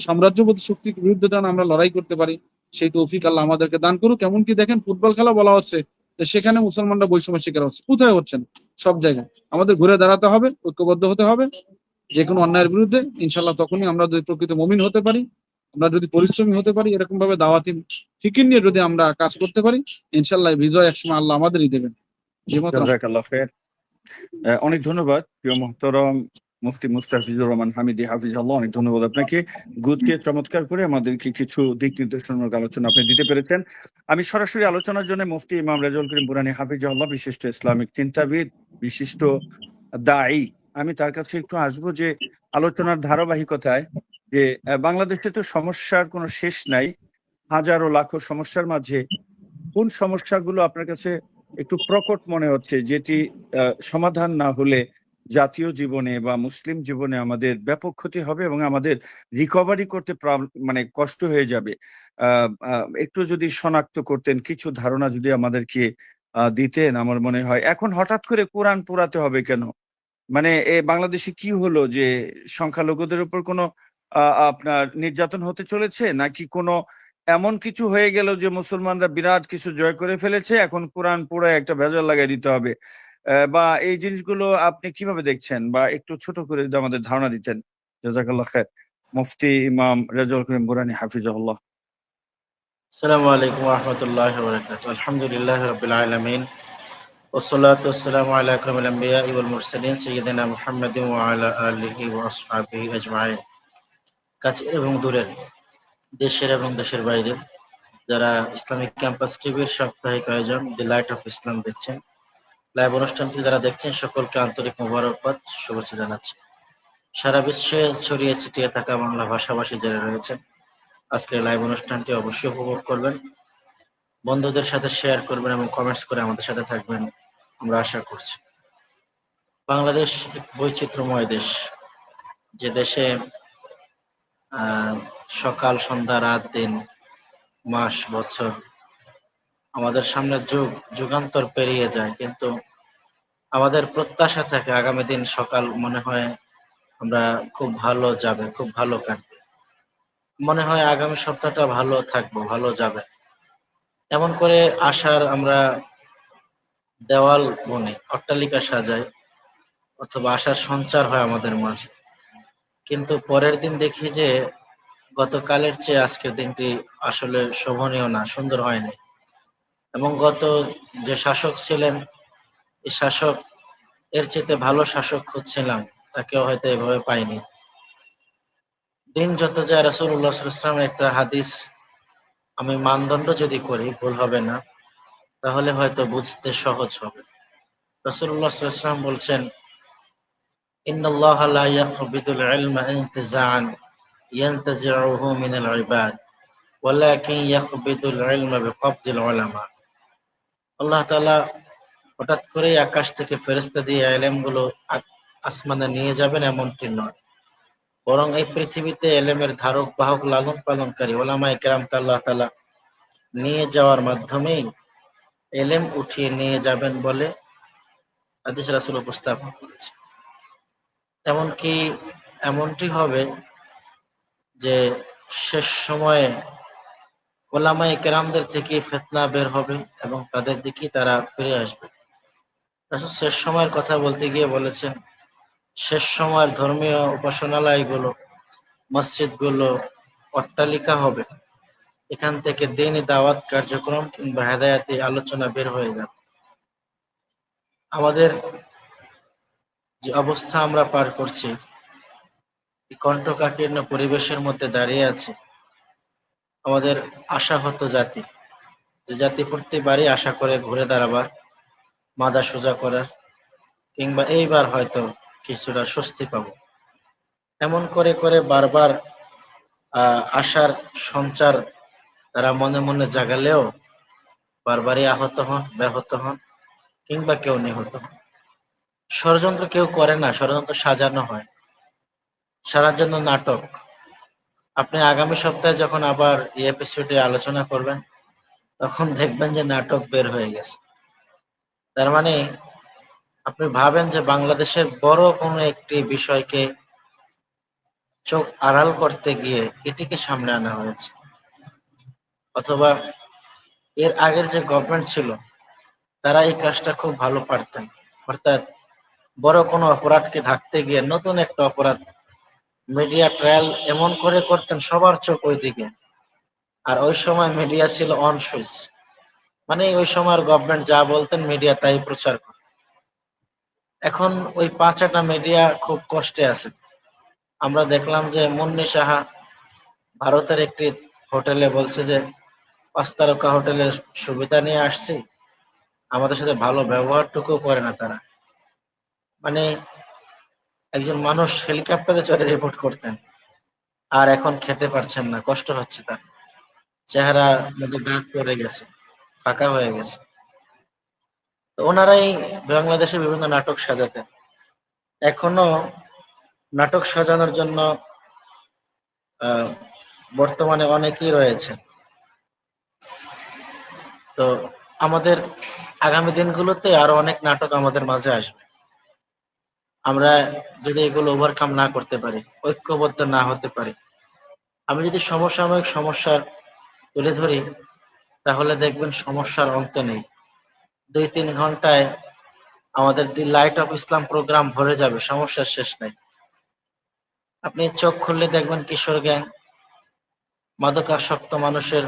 সাম্রাজ্যবাদী শক্তির বিরুদ্ধে যেন আমরা লড়াই করতে পারি, সেই তৌফিক আল্লাহ আমাদেরকে দান করুক। এমনকি দেখেন ফুটবল খেলা বলা হচ্ছে, যে সেখানে মুসলমানরা বৈষম্যের শিকার হচ্ছে। কোথায় হচ্ছেন? সব জায়গায়। আমাদের ঘুরে দাঁড়াতে হবে, ঐক্যবদ্ধ হতে হবে যে কোনো অন্যায়ের বিরুদ্ধে। ইনশাল্লাহ তখনই আমরা যদি প্রকৃত মুমিন হতে পারি, আমরা যদি পরিশ্রমী হতে পারি, এরকম ভাবে দাওয়াতি ফিকির নিয়ে যদি আমরা কাজ করতে পারি, ইনশাল্লাহ বিজয় একসময় আল্লাহ আমাদেরই দেবেন। জি মোহতারাম। জাযাকাল্লাহ খায়ের। অনেক ধন্যবাদ প্রিয় মোহতারাম মুফতি মুস্তাফিজুর রহমান হামিদি হাফিজাল্লাহ, অনেক ধন্যবাদ আপনাকে। গুছিয়ে চমৎকার করে আমাদেরকে কিছু দিক নির্দেশনার আলোচনা আপনি দিতে পেরেছেন। আমি সরাসরি আলোচনার জন্য মুফতি ইমাম রেজাউল করিম বুরানী হাফিজাল্লাহ, বিশিষ্ট ইসলামিক চিন্তাবিদ, বিশিষ্ট দায়ী, আমি তার কাছে একটু আসবো যে আলোচনার ধারাবাহিকতায় যে বাংলাদেশে তো সমস্যার কোনো শেষ নাই, হাজারো লাখো সমস্যার মাঝে কোন সমস্যাগুলো আপনার কাছে একটু প্রকট মনে হচ্ছে, যেটি সমাধান না হলে জাতীয় জীবনে বা মুসলিম জীবনে আমাদের ব্যাপক ক্ষতি হবে এবং আমাদের রিকভারি করতে মানে কষ্ট হয়ে যাবে? একটু যদি শনাক্ত করতেন, কিছু ধারণা যদি আমাদেরকে দিতেন, আমার মনে হয়। এখন হঠাৎ করে কোরআন পোড়াতে হবে কেন? মানে বাংলাদেশে কি হলো যে সংখ্যালঘুদের উপর কোনো আপনার নির্যাতন হতে চলেছে, নাকি কোনো এমন কিছু হয়ে গেল যে মুসলমানরা বিরাট কিছু জয় করে ফেলেছে, এখন কোরআন পুরায় একটা ভেজাল লাগাই দিতে হবে? বা এই জিনিসগুলো আপনি কিভাবে দেখছেন, বা একটু ছোট করে যদি আমাদের ধারণা দিতেন। জাযাকাল্লাহ খায়ের। মুফতি ইমাম রেজাউল করিম বুরানী হাফিজাহুল্লাহ। আসসালামু আলাইকুম ওয়া রাহমাতুল্লাহি ওয়া বারাকাতুহু। আলহামদুলিল্লাহি রাব্বিল আলামিন ওয়াসসালাতু ওয়াসসালামু আলা আকরামিল আমবিয়াই ওয়াল মুরসালিন সাইয়্যিদিনা মুহাম্মাদিন ওয়া আলা আলিহি ওয়া আসহাবিহি আজমাইন। কাছের এবং দূরের, দেশের এবং দেশের বাইরের যারা ইসলামিক ক্যাম্পাস টিভির সাপ্তাহিক আয়োজন দি লাইট অফ ইসলাম দেখছেন, লাইভ অনুষ্ঠানটি যারা দেখছেন, সকলকে আন্তরিক মোবারকবাদ, শুভেচ্ছা জানাচ্ছি। সারা বিশ্বে ছড়িয়ে ছিটিয়ে থাকা বাংলা ভাষাভাষী যারা রয়েছেন, আজকের লাইভ অনুষ্ঠানটি অবশ্যই উপভোগ করবেন, বন্ধুদের সাথে শেয়ার করবেন এবং কমেন্টস করে আমাদের সাথে থাকবেন, আমরা আশা করছি। বাংলাদেশ এক বৈচিত্র্যময় দেশ, যে দেশে সকাল সন্ধ্যা রাত দিন মাস বছর আমাদের সামনে যুগান্তর পেরিয়ে যায়, কিন্তু আমাদের প্রত্যাশা থাকে আগামী দিন সকাল মনে হয় আমরা খুব ভালো যাবে, খুব ভালো কাটবে, মনে হয় আগামী সপ্তাহটা ভালো থাকবো, ভালো যাবে, এমন করে আশার আমরা দেওয়াল বনে অট্টালিকা সাজাই, অথবা আশার সঞ্চার হয় আমাদের মাঝে। কিন্তু পরের দিন দেখি যে গতকালের চেয়ে আজকের দিনটি আসলে শোভনীয় না, সুন্দর হয়নি, এবং গত যে শাসক ছিলেন, এই শাসক এর চেয়ে ভালো শাসক খুঁজছিলাম, তাকেও হয়তো এভাবে পাইনি। দিন যত যায়, রাসূলুল্লাহ সাল্লাল্লাহু আলাইহি ওয়াসাল্লামের একটা হাদিস আমি মানদণ্ড যদি করি ভুল হবে না, তাহলে হয়তো বুঝতে সহজ হবে। রাসূলুল্লাহ সাল্লাল্লাহু আলাইহি ওয়াসাল্লাম বলছেন, ইন্নাল্লাহা লা ইয়াকবিদুল ইলমা ইনতিজাআন ইয়ানতাজিউহু মিনাল ইবাদ ওয়ালাকিন ইয়াকবিদুল ইলমা বিকবদিল উলামা। আল্লাহ তাআলা হঠাৎ করেই আকাশ থেকে ফেরেশতা দিয়ে ইলমগুলো আসমানে নিয়ে যাবেন এমনটি নয়, বরং এই পৃথিবীতে ইলমের ধারক বাহক লালন পালনকারী উলামায়ে কেরামকে আল্লাহ তাআলা নিয়ে যাওয়ার মাধ্যমেই ইলম উঠিয়ে নিয়ে যাবেন বলে হাদিস রাসূল উপস্থাপন করেছে। এমনকি এমনটি হবে যে শেষ সময়ে উলামায়ে কেরামদের থেকে ফিতনা বের হবে এবং তাদের দিকেই তারা ফিরে আসবে। রাসূল শেষ সময়ের কথা বলতে গিয়ে বলেছেন, শেষ সময়ের ধর্মীয় উপাসনালয়গুলো, মসজিদগুলো অট্টালিকা হবে, এখান থেকে দ্বীনি দাওয়াত কার্যক্রম কিংবা হেদায়েতি আলোচনা বের হয়ে যাবে। আমাদের যে অবস্থা আমরা পার করছি, এই কণ্টকাকীর্ণ পরিবেশের মধ্যে দাঁড়িয়ে আছে আমাদের আশাহত জাতি, যে জাতি প্রতিবারই আশা করে ঘুরে দাঁড়াবার, মাথা সোজা করার, কিংবা এইবার হয়তো কিছুটা স্বস্তি পাবো, এমন করে করে বারবার আশার সঞ্চার তারা মনে মনে জাগালেও বারবারই আহত হন, ব্যাহত হন, কিংবা কেউ নিহত হন। ষড়যন্ত্র কেউ করে না, ষড়যন্ত্র সাজানো হয়, সারার জন্য নাটক। আপনি আগামী সপ্তাহে যখন আবার এই এপিসোডে আলোচনা করবেন, তখন দেখবেন যে নাটক বের হয়ে গেছে। তার মানে আপনি ভাবেন যে বাংলাদেশের বড় কোনো একটি বিষয়কে চোখ আড়াল করতে গিয়ে এটিকে সামনে আনা হয়েছে। অথবা এর আগের যে গভর্নমেন্ট ছিল তারা এই কাজটা খুব ভালো পারতেন, অর্থাৎ বড় কোনো অপরাধকে ঢাকতে গিয়ে নতুন একটা অপরাধ মিডিয়া ট্রায়াল এমন করে করতেন সবার চোখ ওই দিকে। আর ওই সময় মিডিয়া ছিল অন সুইচ, মানে ওই সময় গভর্নমেন্ট যা বলতেন মিডিয়া তাই প্রচার করত। এখন ওই 5টা মিডিয়া খুব কষ্টে আছে। আমরা দেখলাম যে মুন্নি সাহা ভারতের একটি হোটেলে বলছে যে 5 তারকা হোটেলের সুবিধা নিয়ে আসছি, আমাদের সাথে ভালো ব্যবহারটুকু করে না তারা। মানে একজন মানুষ হেলিকপ্টারে চড়ে রিপোর্ট করতেন, আর এখন খেতে পারছেন না, কষ্ট হচ্ছে তার, চেহারার মধ্যে দাগ পড়ে গেছে, ফাঁকা হয়ে গেছে। তো ওনারাই বাংলাদেশে বিভিন্ন নাটক সাজাতেন। এখনো নাটক সাজানোর জন্য আহ, বর্তমানে অনেকেই রয়েছে। তো আমাদের আগামী দিনগুলোতে আরো অনেক নাটক আমাদের মাঝে আসবে। আমরা যদি এগুলো ওভারকাম না করতে পারি, ঐক্যবদ্ধ না হতে পারি, আমি যদি সমসাময়িক সমস্যার তুলে ধরি, তাহলে দেখবেন সমস্যার অন্ত নেই। 2-3 ঘন্টায় আমাদের দি লাইট অফ ইসলাম প্রোগ্রাম ভরে যাবে, সমস্যার শেষ নাই। আপনি চোখ খুললে দেখবেন কিশোর গ্যাং, মাদকাসক্ত মানুষের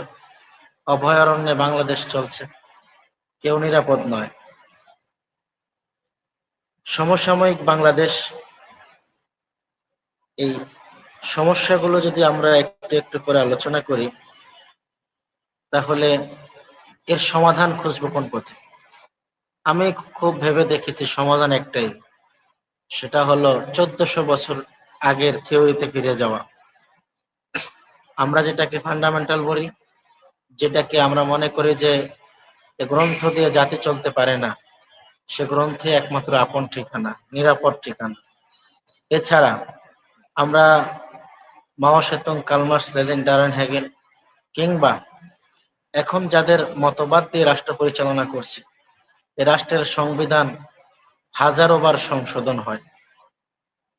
অভয়ারণ্যে বাংলাদেশ চলছে, কেউ নিরাপদ নয়। সমসাময়িক বাংলাদেশ, এই সমস্যাগুলো যদি আমরা একটু একটু করে আলোচনা করি, তাহলে এর সমাধান খুঁজবো কোন পথে? আমি খুব ভেবে দেখেছি সমাধান একটাই, সেটা হলো 1400 বছর আগের থিওরিতে ফিরে যাওয়া। আমরা যেটাকে ফান্ডামেন্টাল বলি, যেটাকে আমরা মনে করি যে এ গ্রন্থ দিয়ে জাতি চলতে পারে না, সে গ্রন্থে একমাত্র আপন ঠিকানা, নিরাপদ ঠিকানা। এছাড়া আমরা Mao Tsetung, Karl Marx, Lenin, Darwin, Hegel কিংবা এখন যাদের মতবাদ দিয়ে রাষ্ট্র পরিচালনা করছে, এ রাষ্ট্রের সংবিধান হাজারো বার সংশোধন হয়।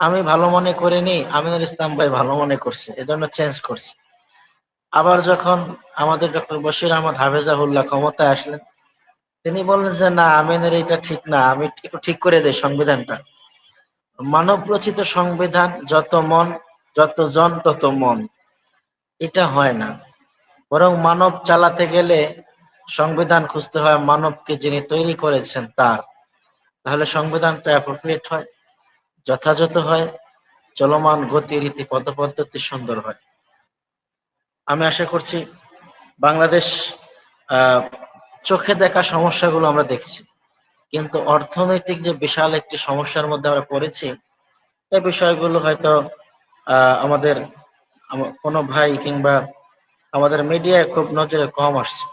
আমি ভালো মনে করিনি, আমিনুল ইসলাম ভাই ভালো মনে করছে, এজন্য চেঞ্জ করছে। আবার যখন আমাদের ডক্টর বশির আহমদ হাফেজাহুল্লাহ ক্ষমতায় আসলেন, তিনি বললেন যে না, আমিনের এটা ঠিক না, আমি একটু ঠিক করে দেই সংবিধানটা। মানব রচিত সংবিধান, যত মন, যত জন তত মন, এটা হয় না। বরং মানব চালাতে গেলে সংবিধান খুঁজতে হয় মানবকে যিনি তৈরি করেছেন তার। তাহলে সংবিধানটা অ্যাপ্রোপ্রিয়েট হয়, যথাযথ হয়, চলমান গতি, রীতি, পদ্ধতি সুন্দর হয়। আমি আশা করছি বাংলাদেশ আহ চোখে দেখা সমস্যাগুলো আমরা দেখছি, কিন্তু অর্থনৈতিক যে বিশাল একটি সমস্যার মধ্যে আমরা পড়েছি, এই বিষয়গুলো হয়তো আমাদের কোনো ভাই কিংবা আমাদের মিডিয়ায় খুব নজরে কম আসছে।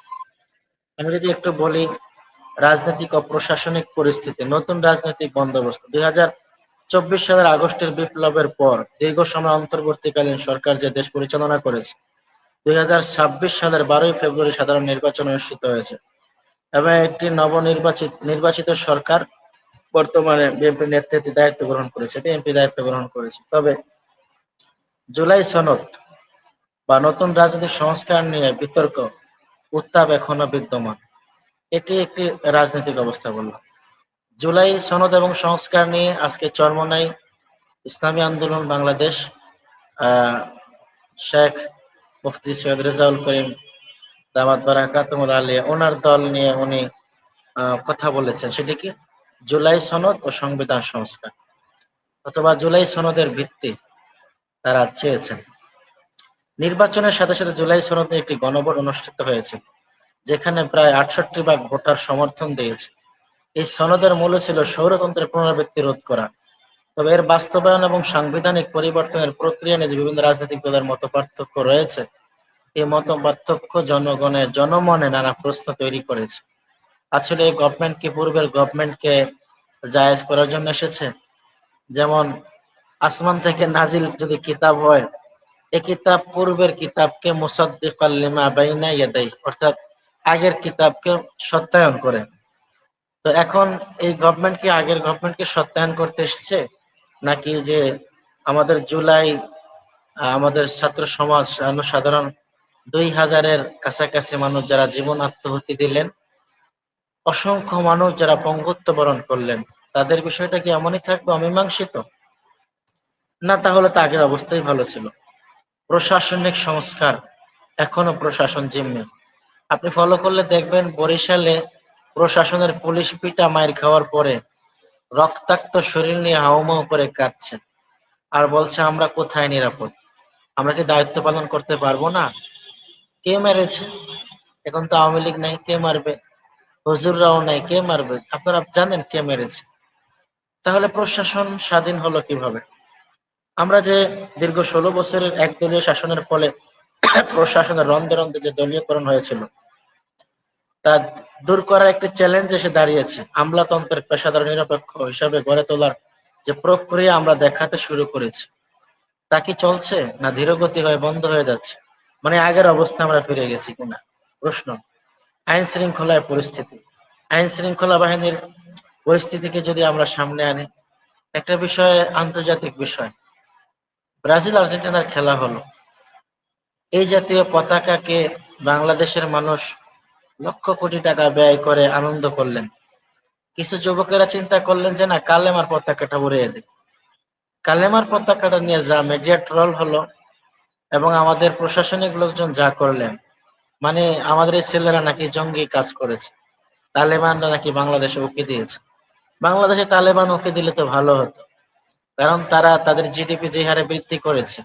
আমি যদি একটু বলি, রাজনৈতিক ও প্রশাসনিক পরিস্থিতি, নতুন রাজনৈতিক বন্দোবস্ত। 2024 সালের আগস্টের বিপ্লবের পর দীর্ঘ সময় অন্তর্বর্তীকালীন সরকার যে দেশ পরিচালনা করেছে, 2026 সালের 12ই ফেব্রুয়ারি সাধারণ নির্বাচন অনুষ্ঠিত হয়েছে এবং একটি নির্বাচিত সরকার বর্তমানে বিএনপি নেতৃত্বে দায়িত্ব গ্রহণ করেছে, বিএনপি দায়িত্ব গ্রহণ করেছে। তবে জুলাই সনদ বা নতুন রাজনৈতিক সংস্কার নিয়ে বিতর্ক, উত্তাপ এখনো বিদ্যমান। এটি একটি রাজনৈতিক অবস্থা বললাম। জুলাই সনদ এবং সংস্কার নিয়ে আজকে চরমোনাই ইসলামী আন্দোলন বাংলাদেশ, আহ শেখ মুফতি সৈয়দ রেজাউল করিম দামাত বারাকাতুহুল আলিয়া, ওনার দল নিয়ে উনি কথা বলেছেন। সেটি কি? জুলাই সনদ ও সংবিধান সংস্কার, অথবা জুলাই সনদের ভিত্তি তারা চেয়েছেন। নির্বাচনের সাথে সাথে জুলাই সনদ নিয়ে একটি গণভোট অনুষ্ঠিত হয়েছে, যেখানে প্রায় 68 ভাগ ভোটার সমর্থন দিয়েছে। এই সনদের মূল ছিল স্বৈরতন্ত্রের পুনরাবৃত্তি রোধ করা। তবে এর বাস্তবায়ন এবং সাংবিধানিক পরিবর্তনের প্রক্রিয়া নিয়ে যে বিভিন্ন রাজনৈতিক দলের মত পার্থক্য রয়েছে, এই মত পার্থক্য জনমনে নানা প্রশ্ন তৈরি করেছে। আসলে এই গভর্নমেন্ট কি পূর্বের গভর্নমেন্টকে জায়েজ করার জন্য এসেছে? যেমন আসমান থেকে নাজিল যদি কিতাব হয়, এই কিতাব পূর্বের কিতাবকে মুসাদ্দিকাল লিমা বাইনা ইয়াদাইহি, অর্থাৎ আগের কিতাবকে সত্যায়ন করে। তো এখন এই গভর্নমেন্ট কি আগের গভর্নমেন্টকে সত্যায়ন করতে এসেছে, নাকি যে আমাদের জুলাই আমাদের ছাত্র সমাজ সাধারণ 2000-এর কাছাকাছি মানুষ যারা জীবন আত্মহতি দিলেন, অসংখ্য মানুষ যারা পঙ্গুত্ব বরণ করলেন, তাদের বিষয়টা কি এমনই থাকবে অমীমাংসিত? না, তাহলে তো আগের অবস্থাই ভালো ছিল। প্রশাসনিক সংস্কার এখনো প্রশাসন জিম্মে। আপনি ফলো করলে দেখবেন বরিশালে প্রশাসনের পুলিশ পিটা মাইর খাওয়ার পরে রক্তাক্ত শরীর নিয়ে হাউমাউ করে কাঁদছে আর বলছে আমরা কোথায় নিরাপদ, আমরা কি দায়িত্ব পালন করতে পারবো না? কে মেরেছে? এখন তো আওয়ামী লীগ নাই, কে মারবে? হুজুররাও নাই, কে মারবে? আপনারা জানেন কে মেরেছে। তাহলে প্রশাসন স্বাধীন হলো কিভাবে? আমরা যে দীর্ঘ 16 বছরের একদলীয় শাসনের ফলে প্রশাসনের রন্ধে রন্ধে যে দলীয়করণ হয়েছিল, তা দূর করার একটি চ্যালেঞ্জ এসে দাঁড়িয়েছে। আমলাতন্ত্রের পেশাদার নিরপেক্ষ হিসাবে গড়ে তোলার যে প্রক্রিয়া আমরা দেখাতে শুরু করেছি, তা কি চলছে না ধীরগতি হয়ে বন্ধ হয়ে যাচ্ছে? মানে আগের অবস্থা আমরা ফিরে গেছি কিনা প্রশ্ন। আইন শৃঙ্খলার পরিস্থিতি, আইন শৃঙ্খলা বাহিনীর পরিস্থিতিকে যদি আমরা সামনে আনি, একটা বিষয়, আন্তর্জাতিক বিষয়, ব্রাজিল আর্জেন্টিনার খেলা হলো, এই জাতীয় পতাকাকে বাংলাদেশের মানুষ লক্ষ কোটি টাকা ব্যয় করে আনন্দ করলেন। কিছু যুবকেরা চিন্তা করলেন যে না, কালেমার পতাকাটা উড়িয়ে দিই। কালেমার পতাকাটা নিয়ে যা মিডিয়া ট্রল হলো, এবং আমাদের প্রশাসনিক লোকজন যা করলেন, মানে আমাদের এই ছেলেরা নাকি জঙ্গি কাজ করেছে, তালেবানরা নাকি বাংলাদেশে উকি দিয়েছে। বাংলাদেশে তালেবান উকি দিলে তো ভালো হতো, কারণ তারা তাদের জিডিপি যে হারে বৃদ্ধি করেছে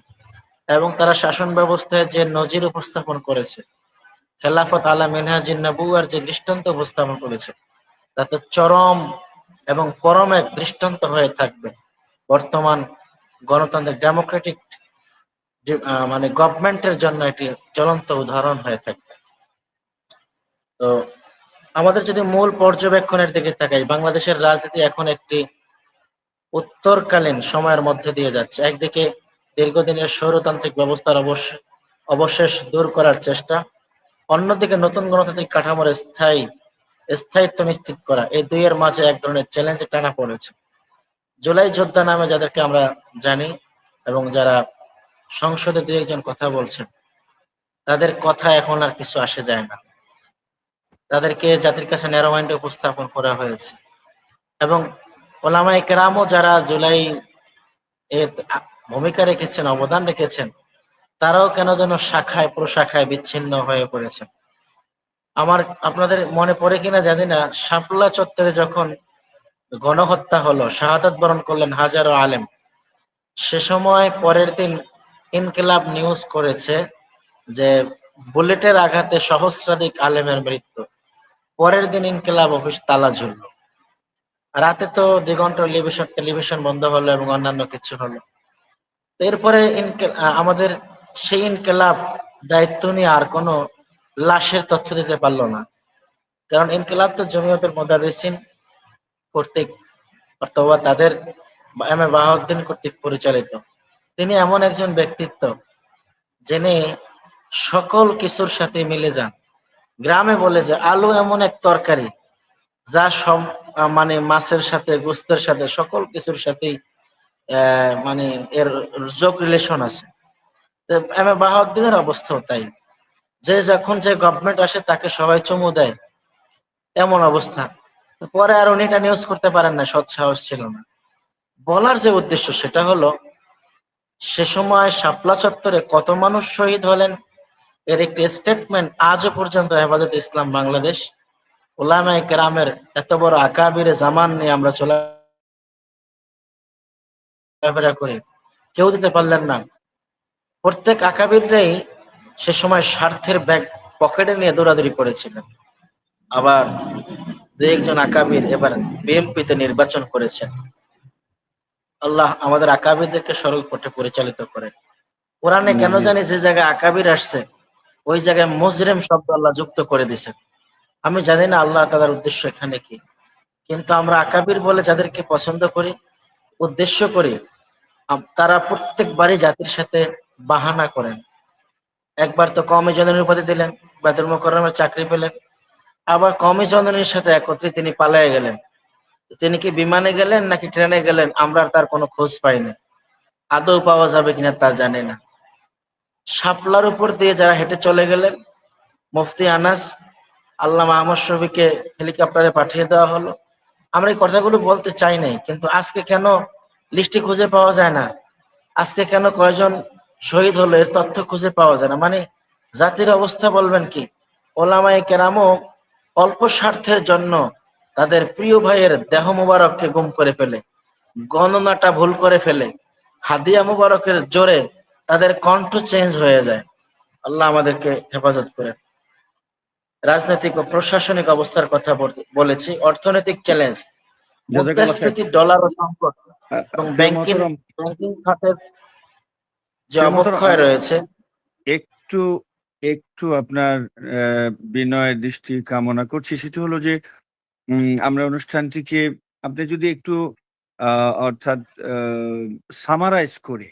এবং তারা শাসন ব্যবস্থায় যে নজির উপস্থাপন করেছে, খেলাফত আলা মিনহাজিন নবুয়ার যে দৃষ্টান্ত উপস্থাপন করেছে, তা তো চরম এবং পরম এক দৃষ্টান্ত হয়ে থাকবে বর্তমান গণতান্ত্রিক ডেমোক্রেটিক মানে গভর্নমেন্টের জন্য এটি জ্বলন্ত উদাহরণ হয়ে থাকবে। তো আমাদের যদি মূল পর্যবেক্ষণের দিকে তাকাই, বাংলাদেশের রাজনীতি এখন একটি উত্তরকালীন সময়ের মধ্যে দিয়ে যাচ্ছে। একদিকে দীর্ঘদিনের স্বৈরতান্ত্রিক ব্যবস্থার অবশেষ দূর করার চেষ্টা, অন্যদিকে নতুন গণতান্ত্রিক কাঠামোর স্থায়িত্ব নিশ্চিত করা, এই দুইয়ের মাঝে এক ধরনের চ্যালেঞ্জে টানা পড়েছে। জুলাই যোদ্ধা নামে যাদেরকে আমরা জানি এবং যারা সংসদে দুই একজন কথা বলছেন, তাদের কথা এখন আর কিছু আসে যায় না। তাদেরকে জাতির কাছে ন্যারো মাইন্ডে উপস্থাপন করা হয়েছে, এবং ওলামায়ে কেরামও যারা জুলাই এর ভূমিকা রেখেছেন, অবদান রেখেছেন, তারাও কেন যেন শাখায় প্রশাখায় বিচ্ছিন্ন হয়ে পড়েছে। আপনাদের মনে পড়ে কিনা জানি না, শাপলা চত্বরে যখন গণহত্যা হলো, শাহাদাত বরণ করলেন হাজারো আলেম, সে সময় পরের দিন ইনকিলাব নিউজ করেছে যে বুলেটের আঘাতে সহস্রাধিক আলেমের মৃত্যু। পরের দিন ইনকিলাব অফিস তালা ঝুললো। রাতে তো দিগন্ত টেলিভিশন বন্ধ হলো এবং অন্যান্য কিছু হলো। এরপরে আমাদের সেই ইনকিলাব দায়িত্ব নিয়ে আর কোনো লাশের তথ্য দিতে পারলো না, কারণ ইনকিলাব তো জমিয়তের মুদাররিসিন কর্তৃক অথবা তাদের এম এ বাহাউদ্দিন কর্তৃক পরিচালিত। তিনি এমন একজন ব্যক্তিত্ব যিনি সকল কিছুর সাথে মিলে যান। গ্রামে বলে যে আলু এমন এক তরকারি যা সব মানে মাছের সাথে, গোস্তের সাথে, সকল কিছুর সাথেই মানে এর যোগ রিলেশন আছে। এম এ বাহাউদ্দিনের অবস্থাও তাই, যে যখন যে গভর্নমেন্ট আসে তাকে সবাই চুমু দেয়, এমন অবস্থা। পরে আর উনি এটা নিউজ করতে পারেন না, সৎ সাহস ছিল না। বলার যে উদ্দেশ্য সেটা হলো, সে সময় শাপলা চত্বরে কত মানুষ শহীদ হলেন এর একটি স্টেটমেন্ট আজও পর্যন্ত হেফাজত ইসলাম বাংলাদেশ, উলামায়ে কেরামের এত বড় আকাবিরে জামান নিয়ে আমরা চলাফেরা করি, কেউ দিতে পারলেন না। প্রত্যেক আকাবিররাই সে সময় স্বার্থের ব্যাগ পকেটে নিয়ে দৌড়াদৌড়ি করেছিলেন। আবার দু একজন আকাবির এবার বিএনপিতে নির্বাচন করেছেন। আল্লাহ আমাদের আকাবিরদেরকে সরল পথে পরিচালিত করে। কোরআনে কেন জানি যে জায়গায় আকাবির আসছে, ওই জায়গায় মুজরিম শব্দ আল্লাহ যুক্ত করে দিছে। আমি জানি না আল্লাহ তাআলার উদ্দেশ্য এখানে কি, কিন্তু আমরা আকাবির বলে যাদেরকে পছন্দ করি, উদ্দেশ্য করি, তারা প্রত্যেকবারই জাতির সাথে বাহানা করেন। একবার তো কওমে জননীর উপাধি দিলেন, বাইতুল মুকাররমের চাকরি পেলেন, আবার কওমে জননীর সাথে একত্রে তিনি পালিয়ে গেলেন। তিনি কি বিমানে গেলেন নাকি ট্রেনে গেলেন আমরা তার কোনো খোঁজ পাইনি, আদৌ পাওয়া যাবে কিনা তা জানি না। শাপলার উপর দিয়ে যারা হেঁটে চলে গেলেন, মুফতি আনাস, আল্লামা আহমদ শফীকে হেলিকপ্টারে পাঠিয়ে দেওয়া হলো। আমরা এই কথাগুলো বলতে চাই নাই, কিন্তু আজকে কেন লিস্টে খুঁজে পাওয়া যায় না, আজকে কেন কয়জন শহীদ হলো এর তথ্য খুঁজে পাওয়া যায় না, মানে জাতির অবস্থা বলবেন কি। ওলামায়ে কেরামও অল্প স্বার্থের জন্য তাদের প্রিয় ভাইয়ের দেহ মোবারককে গুম করে ফেলে, গণনাটা ভুল করে ফেলে, হাদিয়া মোবারকের জোরে তাদের কণ্ঠ চেঞ্জ হয়ে যায়। আল্লাহ আমাদেরকে হেফাজত করেন। রাজনৈতিক ও প্রশাসনিক অবস্থার কথা বলেছি, অর্থনৈতিক চ্যালেঞ্জ, জাযাকাল্লাহ খাইর। মুদ্রাস্ফীতি, ডলার ও সংকট এবং প্রিয় মহতরম, ব্যাংকিং খাতের যে প্রিয় মহতরম, অবক্ষয় রয়েছে। একটু একটু আপনার বিনয় দৃষ্টি কামনা করছি। সেটা হলো যে আমরা অনুষ্ঠানটিকে আপনি যদি একটু অর্থাৎ সামারাইজ করে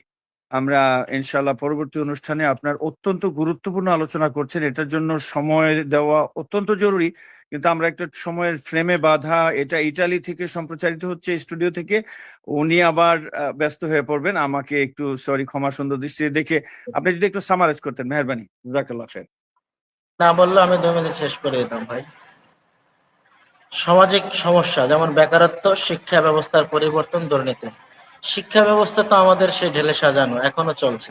আমরা ইনশাআল্লাহ পরবর্তী অনুষ্ঠানে আপনার অত্যন্ত গুরুত্বপূর্ণ আলোচনা করছেন, এটার জন্য সময় দেওয়া অত্যন্ত জরুরি। কিন্তু আমরা একটা সময়ের ফ্রেমে বাঁধা, এটা ইটালি থেকে সম্প্রচারিত হচ্ছে স্টুডিও থেকে, উনি আবার ব্যস্ত হয়ে পড়বেন। আমাকে একটু সরি, ক্ষমা সুন্দর দৃষ্টি দেখে আপনি যদি একটু সামারাইজ করতেন, মেহেরবানি। জাযাকাল্লাহ খাইর। না বললে আমি 2 মিনিট শেষ করে দিতাম ভাই। সামাজিক সমস্যা যেমন বেকারত্ব, শিক্ষা ব্যবস্থার পরিবর্তন, দুর্নীতি। শিক্ষা ব্যবস্থা তো আমাদের সে ঢেলে সাজানো, এখনো চলছে।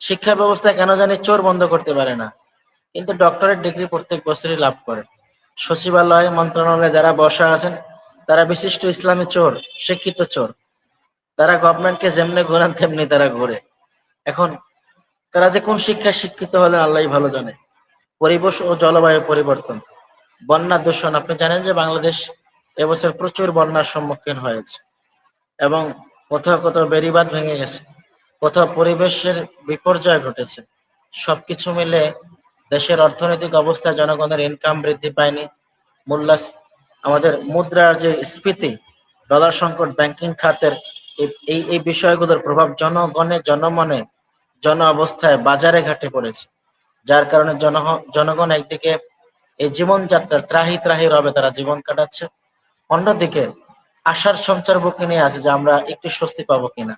শিক্ষা ব্যবস্থা কেন জানি চোর বন্ধ করতে পারে না, কিন্তু ডক্টরেট ডিগ্রি প্রত্যেক বছরই লাভ করে। সচিবালয়, মন্ত্রণালয়ে যারা বসা আছেন তারা বিশিষ্ট ইসলামী চোর, শিক্ষিত চোর। তারা গভর্নমেন্টকে যেমনি ঘোরান তেমনি তারা ঘোরে। এখন তারা যে কোন শিক্ষায় শিক্ষিত হলেন আল্লাহই ভালো জানে। পরিবেশ ও জলবায়ু পরিবর্তন, বন্যা দূষণ। আপনি জানেন যে বাংলাদেশ এবছর প্রচুর বন্যার সম্মুখীন হয়েছে এবং কোথাও কোথাও বেড়িবাঁধ ভেঙে গেছে, কোথাও পরিবেশের বিপর্যয় ঘটেছে। সবকিছু মিলে দেশের অর্থনৈতিক অবস্থা, জনগণের ইনকাম বৃদ্ধি পায়নি, মূল্য, আমাদের মুদ্রার যে স্ফীতি, ডলার সংকট, ব্যাংকিং খাতের এই বিষয়গুলোর প্রভাব জনমনে, জন অবস্থায়, বাজারে ঘাটে পড়েছে। যার কারণে জনগণ একদিকে এই জীবনযাত্রার ত্রাহি ত্রাহি রবে তারা জীবন কাটাচ্ছে, অন্যদিকে আশার সঞ্চার বুকে নিয়ে আছে যে আমরা একটু স্বস্তি পাবো কিনা।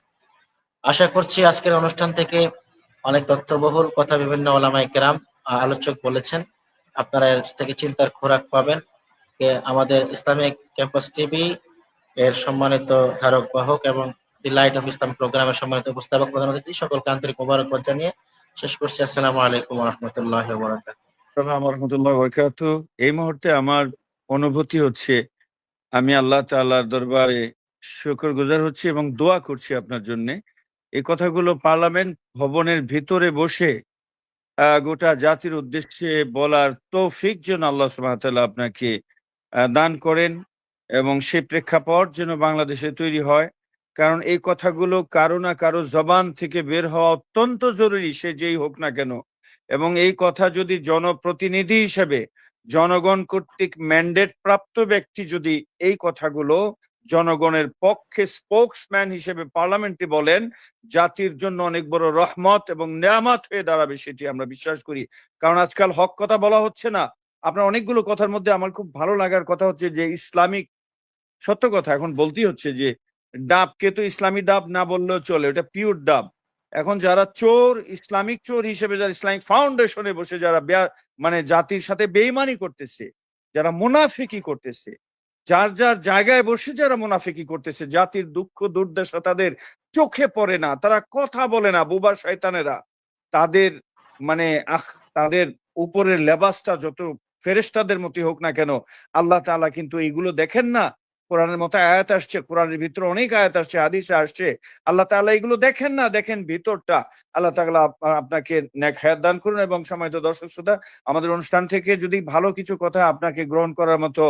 আশা করছি আজকের অনুষ্ঠান থেকে অনেক তথ্যবহুল কথা বিভিন্ন ওলামায়ে কেরাম, আলোচক বলেছেন, আপনারা এর থেকে চিন্তার খোরাক পাবেন। আমাদের ইসলামিক ক্যাম্পাস টিভি এর সম্মানিত ধারক বাহক এবং দি লাইট অফ ইসলাম প্রোগ্রামের সম্মানিত উপস্থাপক, প্রধান অতিথি সকলকে আন্তরিক মোবারকবাদ জানিয়ে শেষ করছি। আসসালামু আলাইকুম ওয়া রাহমাতুল্লাহি ওয়া বারাকাতুহু। আসসালামু আলাইকুম ওয়া রাহমাতুল্লাহি ওয়া বারাকাতুহু। এই মুহূর্তে আমার অনুভূতি হচ্ছে আমি আল্লাহ তাআলার দরবারে শুকরগুজার হচ্ছি এবং দোয়া করছি আপনার জন্যে। এই কথাগুলো পার্লামেন্ট ভবনের ভিতরে বসে গোটা জাতির উদ্দেশ্যে বলার তৌফিক যেন আল্লাহ সুবহানাহু ওয়া তাআলা আপনাকে দান করেন এবং সেই প্রেক্ষাপট যেন বাংলাদেশে তৈরি হয়। কারণ এই কথাগুলো কারো না কারো জবান থেকে বের হওয়া অত্যন্ত জরুরি, সে যেই হোক না কেন। এবং এই কথা যদি জনপ্রতিনিধি হিসেবে জনগণ কর্তৃক ম্যান্ডেট প্রাপ্ত ব্যক্তি যদি এই কথাগুলো জনগণের পক্ষে স্পোকসম্যান হিসেবে পার্লামেন্টে বলেন, জাতির জন্য অনেক বড় রহমত এবং নেয়ামত হয়ে দাঁড়াবে, সেটি আমরা বিশ্বাস করি। কারণ আজকাল হক কথা বলা হচ্ছে না। আপনার অনেকগুলো কথার মধ্যে আমার খুব ভালো লাগার কথা হচ্ছে যে ইসলামিক, সত্য কথা এখন বলতেই হচ্ছে যে ডাবকে তো ইসলামী ডাব না বললেও চলে, ওটা পিওর ডাব। এখন যারা চোর, ইসলামিক চোর হিসেবে যারা ইসলামিক ফাউন্ডেশনে বসে যারা মানে জাতির সাথে বেইমানি করতেছে, যারা মুনাফিকি করতেছে, যার যার জায়গায় বসে যারা মুনাফিকি করতেছে, জাতির দুঃখ দুর্দশা তাদের চোখে পড়ে না, তারা কথা বলে না, বুবা শয়তানেরা। তাদের মানে তাদের উপরের লেবাসটা যত ফেরেশতাদের মতই হোক না কেন, আল্লাহ তাআলা কিন্তু এইগুলো দেখেন না। কোরআনের মতো আয়াত আসছে, কোরআনের ভিতরে অনেক আয়াত আসছে, হাদিসে আসছে, আল্লাহ তাআলা এগুলো দেখেন না, দেখেন ভিতরটা। আল্লাহ তাআলা আপনাকে নেক হায়াত দান করুন। এবং সম্মানিত দর্শক শ্রোতা, আমাদের অনুষ্ঠান থেকে যদি ভালো কিছু কথা আপনাকে গ্রহণ করার মতো